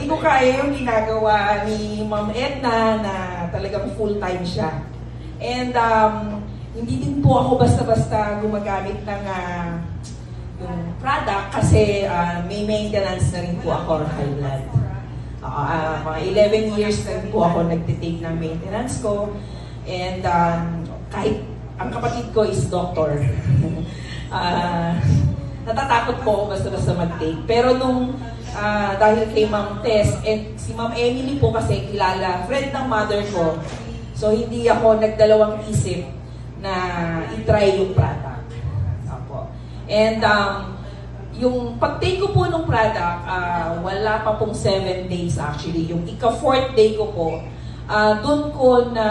Hindi ko kaya yung ginagawa ni Ma'am Edna na talagang full-time siya. And hindi din po ako basta-basta gumagamit ng yung product kasi may maintenance na rin po ako or high blood. Mga 11 years na rin po ako nagtitake ng maintenance ko. And kahit ang kapatid ko is doctor. Natatakot po ako basta-basta mag-take. Pero nung dahil kay Ma'am Tess, and si Ma'am Emily po kasi kilala, friend ng mother ko. So hindi ako nagdalawang isip na i-try yung product. And yung pag-take ko po ng product, wala pa pong 7 days actually. Yung ika-4th day ko po, doon ko na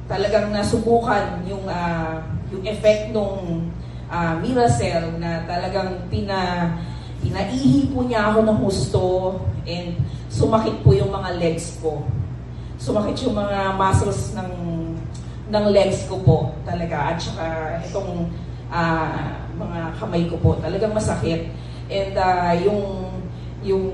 talagang nasubukan yung effect nung Miracell na talagang pinaihi po niya ako ng husto and sumakit po yung mga legs ko. Sumakit yung mga muscles ng legs ko po talaga at saka itong mga kamay ko po talagang masakit. And yung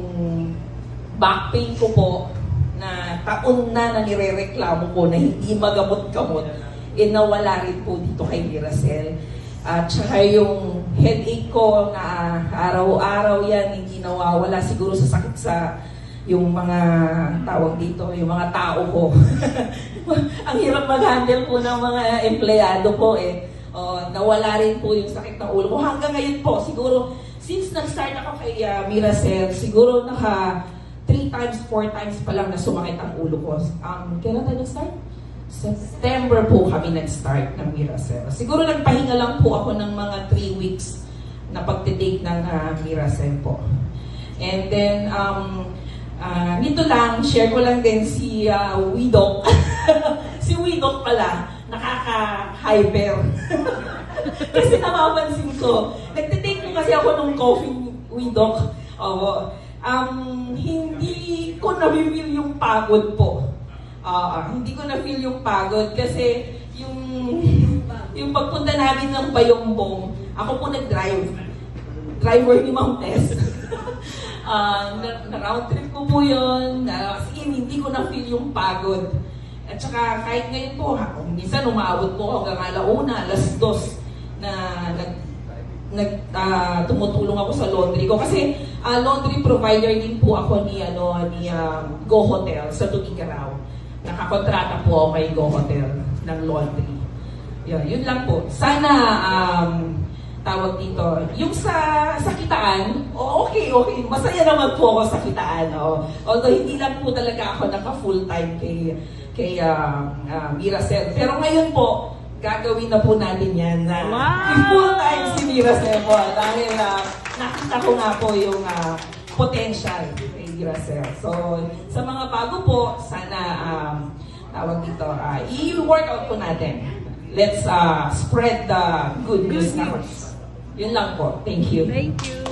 back pain ko po na taon na nirereklamo ko na hindi magamot-gamot, nawala rin po dito kay Miracell. At saka yung headache ko na araw-araw yan, hindi nawawala siguro sa sakit sa yung mga tawag dito, yung mga tao ko. Ang hirap mag-handle po ng mga empleyado po nawala rin po yung sakit ng ulo ko. Hanggang ngayon po, siguro, since nag-start ako kay Miracell, siguro 3 times, 4 times pa lang na sumakit ang ulo ko. Kailan tayo nag-start? September po kami nag-start ng Miracell. Siguro nagpahinga lang po ako ng mga 3 weeks na pagtitake ng Miracell po. And then, nito lang, share ko lang din si Widok. Si Widok pala, nakaka-hyper. Kasi napapansin ko, nagtitake ko kasi ako ng coffee, Widok. Hindi ko na-feel yung pagod po. Hindi ko na-feel yung pagod kasi yung pagpunta namin ng Bayongbong, ako po nag-drive. Driver ni Ma'am Tess. Na-round trip ko po yun. Hindi ko na-feel yung pagod. At saka kahit ngayon po, minsan umabot po hanggang alauna, 2:00 na tumutulong ako sa laundry ko. Kasi laundry provider din po ako ni Go Hotel sa Tugigaraw. Nakakontrata po ako kay Go Hotel ng laundry. Yun lang po. Sana tawag dito, yung sa Kitaan, okay. Masaya naman po ako sa Kitaan. Although hindi lang po talaga ako naka-full-time kay Miracell. Pero ngayon po, gagawin na po natin yan na full-time si Miracell po. Dahil nakita ko nga po yung potential kay Miracell. So, sa mga bago po, sana tawag dito, i-workout po natin. Let's spread the good news na. Yun lang po. Thank you. Thank you.